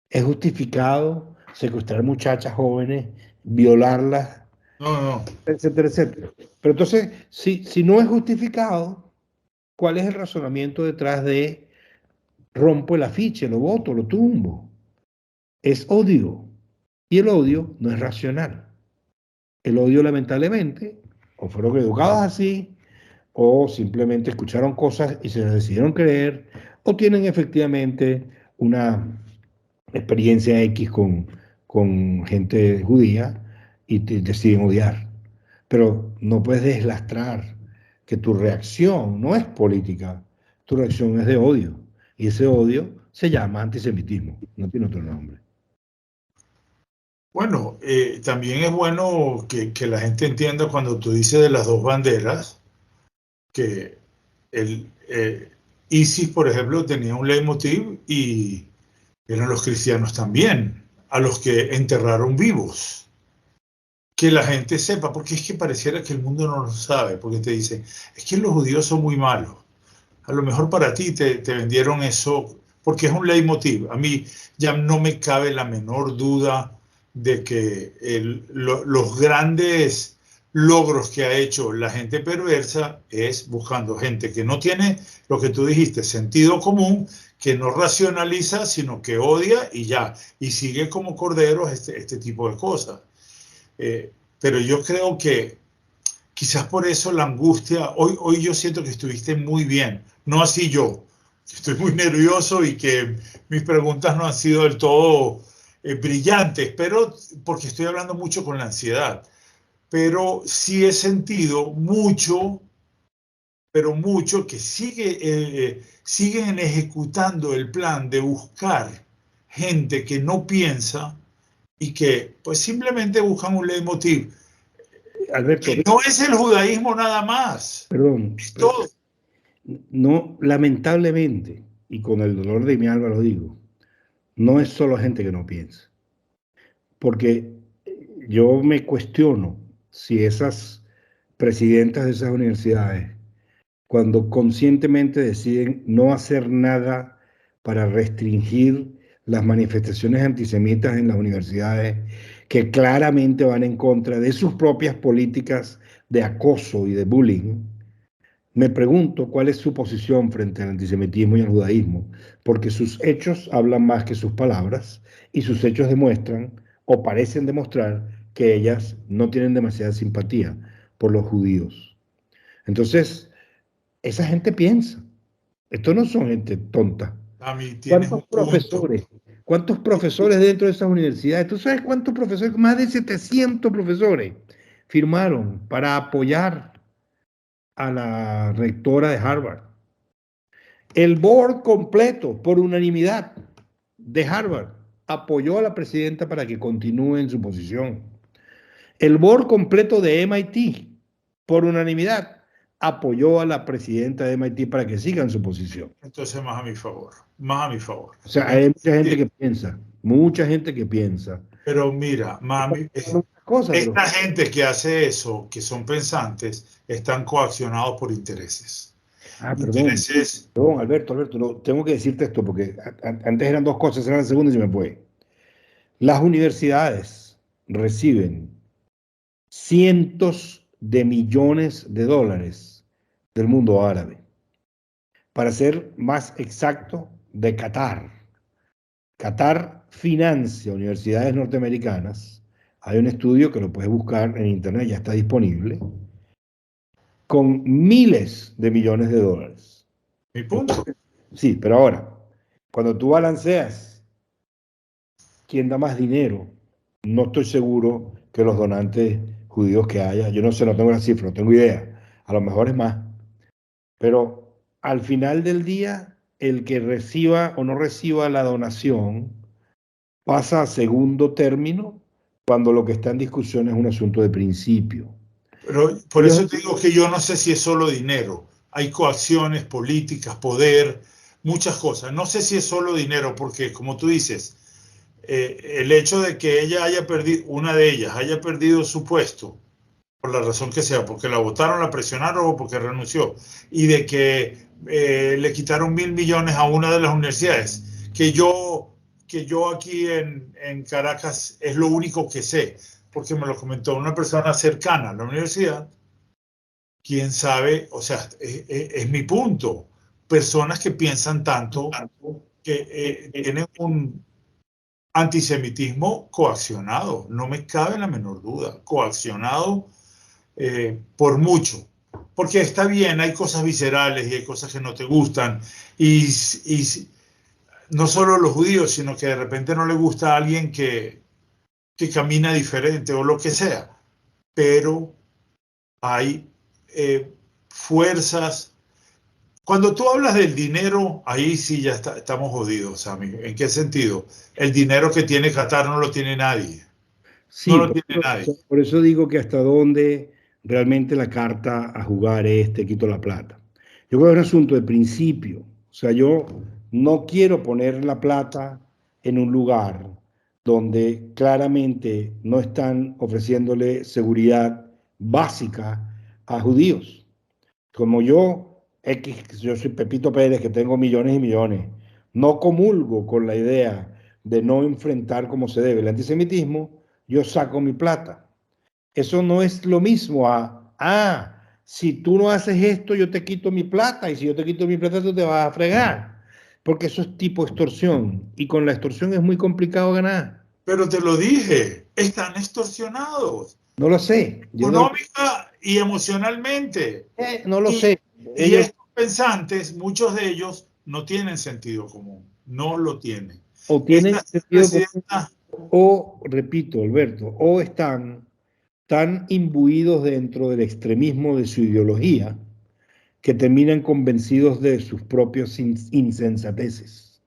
es justificado secuestrar muchachas jóvenes, violarlas, No, no. etcétera, etcétera. Pero entonces, si no es justificado, ¿cuál es el razonamiento detrás de rompo el afiche, lo boto, lo tumbo? Es odio. Y el odio no es racional. El odio, lamentablemente, o fueron educados así, o simplemente escucharon cosas y se las decidieron creer, o tienen efectivamente una experiencia X con gente judía y deciden odiar. Pero no puedes deslastrar que tu reacción no es política, tu reacción es de odio. Y ese odio se llama antisemitismo, no tiene otro nombre. Bueno, también es bueno que la gente entienda cuando tú dices de las dos banderas, que el ISIS, por ejemplo, tenía un leitmotiv y eran los cristianos también, a los que enterraron vivos. Que la gente sepa, porque es que pareciera que el mundo no lo sabe, porque te dicen, es que los judíos son muy malos. A lo mejor para ti te vendieron eso porque es un leitmotiv. A mí ya no me cabe la menor duda de que los grandes logros que ha hecho la gente perversa es buscando gente que no tiene lo que tú dijiste, sentido común, que no racionaliza, sino que odia y ya, y sigue como corderos este tipo de cosas. Pero yo creo que quizás por eso la angustia, hoy yo siento que estuviste muy bien, no así yo, estoy muy nervioso y que mis preguntas no han sido del todo brillantes, pero porque estoy hablando mucho con la ansiedad, pero sí he sentido mucho, pero mucho que siguen ejecutando el plan de buscar gente que no piensa y que pues simplemente buscan un leitmotiv. Alberto, Y no es el judaísmo nada más, perdón, es todo. no, lamentablemente, y con el dolor de mi alma lo digo, no es solo gente que no piensa. Porque yo me cuestiono si esas presidentas de esas universidades, cuando conscientemente deciden no hacer nada para restringir las manifestaciones antisemitas en las universidades, que claramente van en contra de sus propias políticas de acoso y de bullying, me pregunto cuál es su posición frente al antisemitismo y al judaísmo, porque sus hechos hablan más que sus palabras y sus hechos demuestran o parecen demostrar que ellas no tienen demasiada simpatía por los judíos. Entonces, esa gente piensa. Esto no son gente tonta. A mí tienes ¿Cuántos un punto. profesores? ¿Cuántos profesores dentro de esas universidades? ¿Tú sabes cuántos profesores? Más de 700 profesores firmaron para apoyar a la rectora de Harvard. El board completo, por unanimidad, de Harvard apoyó a la presidenta para que continúe en su posición. El board completo de MIT, por unanimidad, apoyó a la presidenta de MIT para que siga en su posición. Entonces, más a mi favor, más a mi favor. O sea, hay mucha gente que piensa, mucha gente que piensa. Pero mira, mami, cosas. Esta gente que hace eso, que son pensantes, están coaccionados por intereses. Perdón, Alberto, no, tengo que decirte esto porque antes eran dos cosas, eran la segunda y se me fue. Las universidades reciben cientos de millones de dólares del mundo árabe. Para ser más exacto, de Qatar. Qatar financia universidades norteamericanas. Hay un estudio que lo puedes buscar en internet, ya está disponible, con miles de millones de dólares. Mi punto. Sí, pero ahora, cuando tú balanceas quién da más dinero, no estoy seguro que los donantes judíos que haya, yo no sé, no tengo la cifra, no tengo idea, a lo mejor es más, pero al final del día, el que reciba o no reciba la donación pasa a segundo término cuando lo que está en discusión es un asunto de principio. Pero por eso te digo que yo no sé si es solo dinero. Hay coacciones políticas, poder, muchas cosas. No sé si es solo dinero, porque como tú dices, el hecho de que ella haya perdido, una de ellas haya perdido su puesto, por la razón que sea, porque la votaron, la presionaron o porque renunció, y de que le quitaron 1.000 millones a una de las universidades, que yo aquí en Caracas es lo único que sé, porque me lo comentó una persona cercana a la universidad. Quién sabe, o sea, es mi punto. Personas que piensan tanto que tienen un antisemitismo coaccionado, no me cabe la menor duda, coaccionado por mucho. Porque está bien, hay cosas viscerales y hay cosas que no te gustan. Y no solo los judíos, sino que de repente no le gusta a alguien que camina diferente o lo que sea. Pero hay fuerzas. Cuando tú hablas del dinero, ahí sí ya estamos jodidos, Sammy. ¿En qué sentido? El dinero que tiene Qatar no lo tiene nadie. No Sí, lo tiene nadie. por eso digo que hasta dónde realmente la carta a jugar es te quito la plata. Yo creo que es un asunto de principio. O sea, yo no quiero poner la plata en un lugar donde claramente no están ofreciéndole seguridad básica a judíos. Como yo soy Pepito Pérez, que tengo millones y millones, no comulgo con la idea de no enfrentar como se debe el antisemitismo, yo saco mi plata. Eso no es lo mismo si tú no haces esto, yo te quito mi plata, y si yo te quito mi plata, tú te vas a fregar. Porque eso es tipo extorsión, y con la extorsión es muy complicado ganar. Pero te lo dije, están extorsionados, No lo sé. económica y emocionalmente. No lo Y, sé. y estos pensantes, muchos de ellos, no tienen sentido común, no lo tienen. O tienen Esta sentido presidenta, común, o, repito, Alberto, o están tan imbuidos dentro del extremismo de su ideología que terminan convencidos de sus propios insensateces.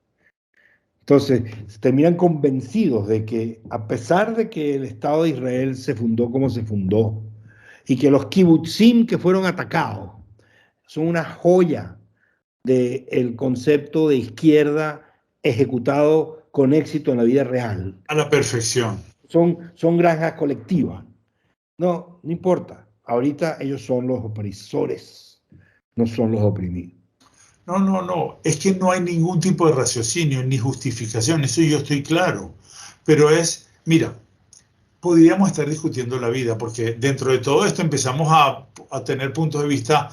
Entonces, terminan convencidos de que a pesar de que el Estado de Israel se fundó como se fundó y que los kibutzim que fueron atacados son una joya del concepto de izquierda ejecutado con éxito en la vida real. a la perfección. Son granjas colectivas. No importa. Ahorita ellos son los opresores, no son los oprimidos. No. Es que no hay ningún tipo de raciocinio ni justificación. Eso yo estoy claro. Pero mira, podríamos estar discutiendo la vida, porque dentro de todo esto empezamos a tener puntos de vista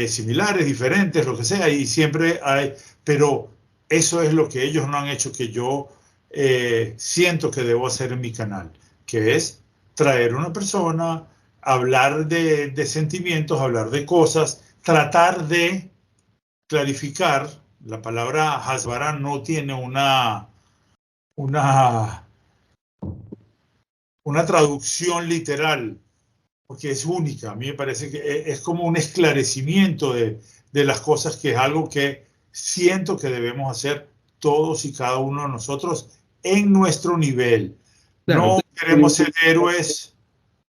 similares, diferentes, lo que sea, y siempre hay, pero eso es lo que ellos no han hecho que yo siento que debo hacer en mi canal, que es traer una persona, hablar de sentimientos, hablar de cosas, tratar de clarificar. La palabra hasbara no tiene una traducción literal, porque es única. A mí me parece que es como un esclarecimiento de las cosas, que es algo que siento que debemos hacer todos y cada uno de nosotros en nuestro nivel. Claro, No queremos ser héroes.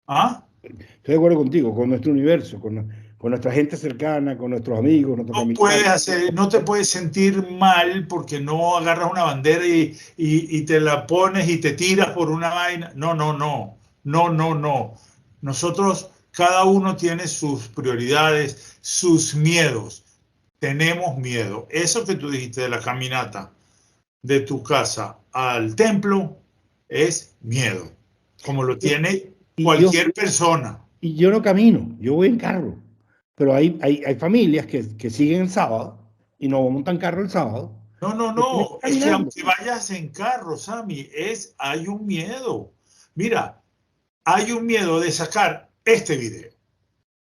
¿Ah? estoy de acuerdo contigo, con nuestro universo, con nuestra gente cercana, con nuestros amigos, nuestros familiares. No te puedes sentir mal porque no agarras una bandera y te la pones y te tiras por una vaina. No. No, no, no. Nosotros, cada uno tiene sus prioridades, sus miedos. Tenemos miedo. Eso que tú dijiste de la caminata de tu casa al templo es miedo, como lo tiene cualquier persona. Y yo no camino, yo voy en carro. Pero hay familias que siguen el sábado y no montan carro el sábado. No, no, no. Es que aunque vayas en carro, Sammy, hay un miedo. Mira, hay un miedo de sacar este video,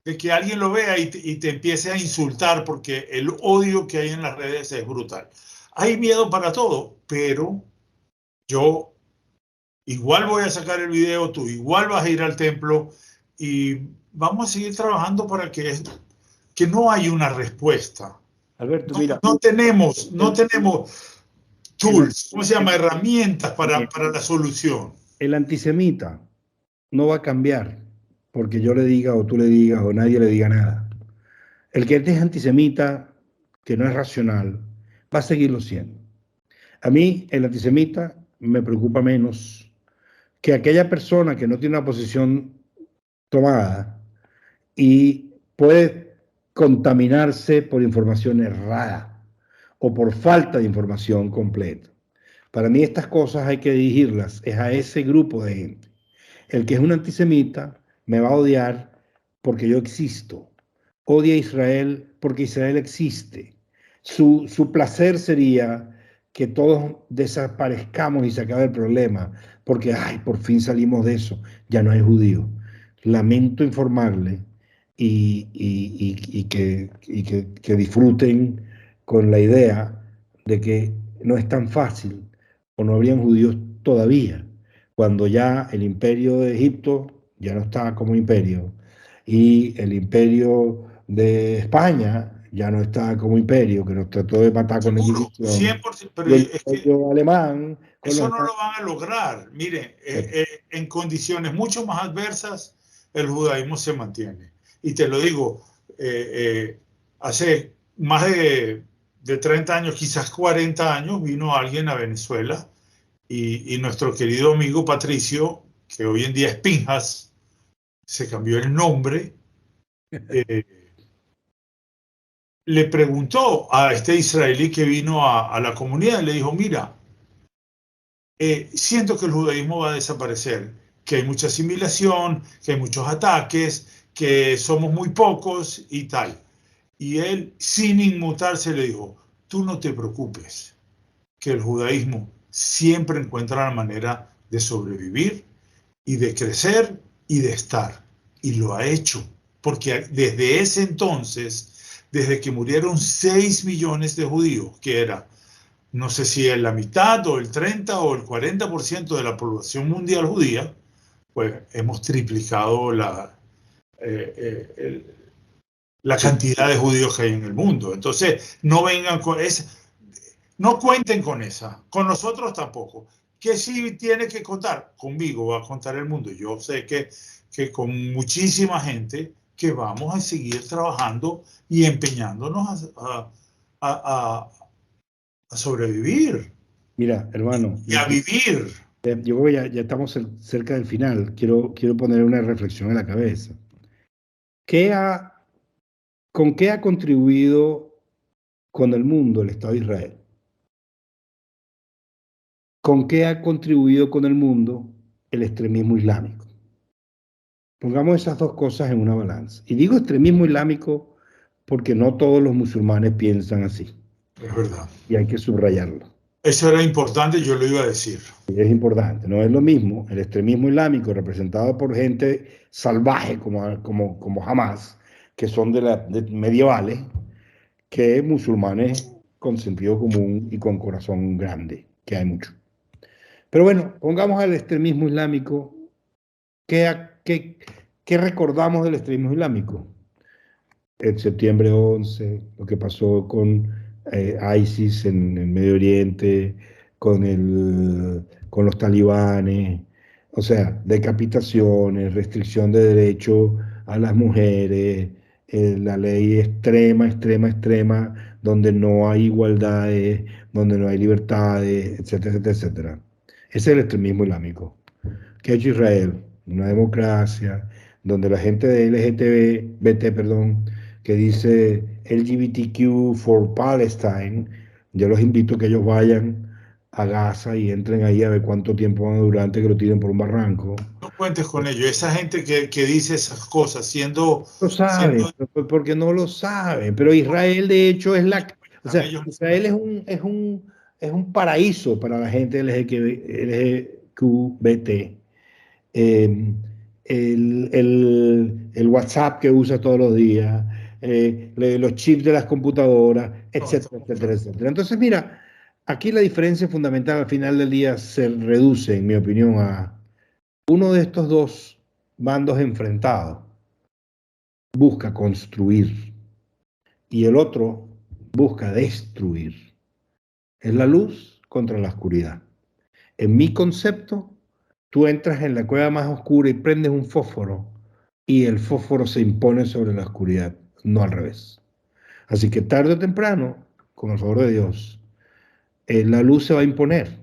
de que alguien lo vea y te empiece a insultar porque el odio que hay en las redes es brutal. Hay miedo para todo, pero yo igual voy a sacar el video, tú igual vas a ir al templo y vamos a seguir trabajando para que no hay una respuesta. Alberto, mira, no tenemos tools, ¿cómo se llama? Herramientas para la solución. El antisemita no va a cambiar porque yo le diga o tú le digas o nadie le diga nada. El que es antisemita, que no es racional, va a seguirlo siendo. A mí el antisemita me preocupa menos que aquella persona que no tiene una posición tomada y puede contaminarse por información errada o por falta de información completa. Para mí estas cosas hay que dirigirlas es a ese grupo de gente. El que es un antisemita me va a odiar porque yo existo. Odia a Israel porque Israel existe. Su placer sería que todos desaparezcamos y se acabe el problema, porque, ay, por fin salimos de eso, ya no hay judíos. Lamento informarle y que disfruten con la idea de que no es tan fácil o no habrían judíos todavía, cuando ya el imperio de Egipto ya no está como imperio y el imperio de España ya no está como imperio, que nos trató de matar con la Inquisición. 100%, pero el imperio alemán. Eso no lo van a lograr. Mire, en condiciones mucho más adversas, el judaísmo se mantiene. Y te lo digo, hace más de 30 años, quizás 40 años, vino alguien a Venezuela y nuestro querido amigo Patricio, que hoy en día es Pinjas, se cambió el nombre, le preguntó a este israelí que vino a la comunidad, le dijo, mira, siento que el judaísmo va a desaparecer, que hay mucha asimilación, que hay muchos ataques, que somos muy pocos y tal. Y él, sin inmutarse, le dijo, tú no te preocupes, que el judaísmo siempre encuentra la manera de sobrevivir y de crecer y de estar. Y lo ha hecho, porque desde ese entonces, desde que murieron 6 millones de judíos, que era, no sé si es la mitad o el 30 o el 40% de la población mundial judía, pues hemos triplicado la cantidad de judíos que hay en el mundo. Entonces, no vengan con esa, no cuenten con esa, con nosotros tampoco. ¿Qué sí tiene que contar? Conmigo va a contar el mundo. Yo sé que con muchísima gente que vamos a seguir trabajando y empeñándonos a sobrevivir. Mira, hermano. Y a vivir. Yo creo que ya estamos cerca del final. Quiero poner una reflexión en la cabeza. ¿Con qué ha contribuido con el mundo el Estado de Israel? ¿Con qué ha contribuido con el mundo el extremismo islámico? Pongamos esas dos cosas en una balanza. Y digo extremismo islámico porque no todos los musulmanes piensan así. Es verdad. Y hay que subrayarlo. Eso era importante, yo lo iba a decir. Es importante, no es lo mismo el extremismo islámico representado por gente salvaje como Hamas, que son de medievales, que musulmanes con sentido común y con corazón grande, que hay mucho. Pero bueno, pongamos al extremismo islámico. ¿Qué recordamos del extremismo islámico? El septiembre 11, lo que pasó con ISIS en el Medio Oriente, con los talibanes, o sea, decapitaciones, restricción de derechos a las mujeres, la ley extrema, donde no hay igualdades, donde no hay libertades, etcétera, etcétera, etcétera. Ese es el extremismo islámico. ¿Qué ha hecho Israel? una democracia, donde la gente de LGBT, perdón, que dice LGBTQ for Palestine, yo los invito a que ellos vayan a Gaza y entren ahí a ver cuánto tiempo van a durar antes que lo tiren por un barranco. No cuentes con ello. Esa gente que dice esas cosas, siendo, Lo saben, siendo porque no lo saben, pero Israel de hecho es o están sea, ellos. Israel es un paraíso para la gente LGBT. Eh, el WhatsApp que usa todos los días, los chips de las computadoras, No, etcétera, etcétera, etcétera. Entonces, mira, aquí la diferencia fundamental al final del día se reduce, en mi opinión, a uno de estos dos bandos enfrentados busca construir y el otro busca destruir. Es la luz contra la oscuridad. En mi concepto, tú entras en la cueva más oscura y prendes un fósforo y el fósforo se impone sobre la oscuridad, no al revés. Así que tarde o temprano, con el favor de Dios, la luz se va a imponer,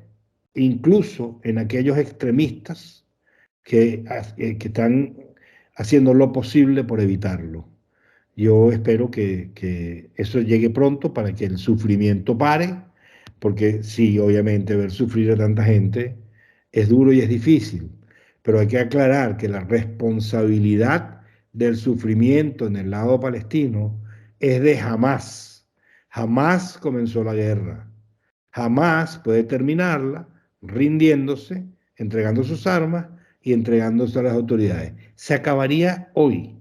incluso en aquellos extremistas que están haciendo lo posible por evitarlo. Yo espero que eso llegue pronto para que el sufrimiento pare, porque sí, obviamente ver sufrir a tanta gente es duro y es difícil, pero hay que aclarar que la responsabilidad del sufrimiento en el lado palestino es de Hamás. Hamás comenzó la guerra. Hamás puede terminarla rindiéndose, entregando sus armas y entregándose a las autoridades. Se acabaría hoy.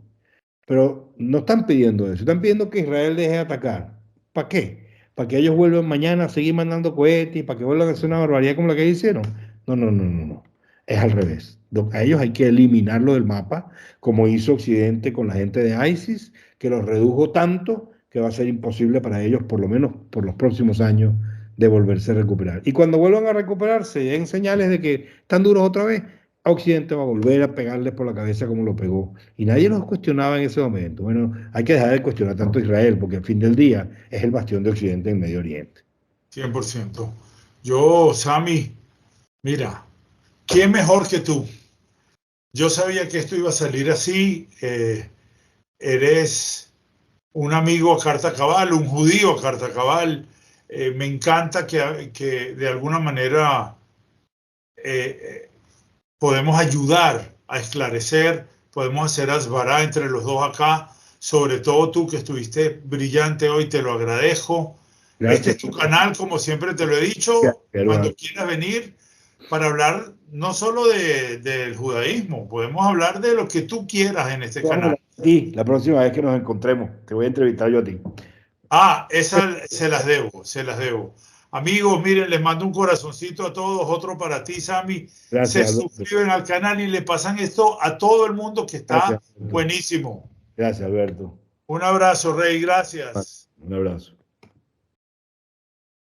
Pero no están pidiendo eso, están pidiendo que Israel deje de atacar. ¿Para qué? ¿Para que ellos vuelvan mañana a seguir mandando cohetes y para que vuelvan a hacer una barbaridad como la que hicieron? No, no, no, no, no. Es al revés. A ellos hay que eliminarlo del mapa, como hizo Occidente con la gente de ISIS, que los redujo tanto que va a ser imposible para ellos, por lo menos por los próximos años, de volverse a recuperar. Y cuando vuelvan a recuperarse, den señales de que están duros otra vez, Occidente va a volver a pegarles por la cabeza como lo pegó. Y nadie los cuestionaba en ese momento. Bueno, hay que dejar de cuestionar tanto a Israel, porque al fin del día es el bastión de Occidente en Medio Oriente. 100%. Yo, Sami, mira, ¿quién mejor que tú? Yo sabía que esto iba a salir así. Eres un amigo a carta cabal, un judío a carta cabal. Me encanta que de alguna manera eh, podemos ayudar a esclarecer, podemos hacer asbará entre los dos acá, sobre todo tú que estuviste brillante hoy, te lo agradezco. Este Gracias. es tu canal, como siempre te lo he dicho, cuando quieras venir para hablar no solo del judaísmo, podemos hablar de lo que tú quieras en este canal. Y la próxima vez que nos encontremos, te voy a entrevistar yo a ti. Ah, esas se las debo, se las debo. Amigos, miren, les mando un corazoncito a todos, otro para ti, Sami. Se Gracias, Alberto. suscriben al canal y le pasan esto a todo el mundo que Gracias, está Alberto. buenísimo. Gracias, Alberto. Un abrazo, Rey, gracias. Un abrazo.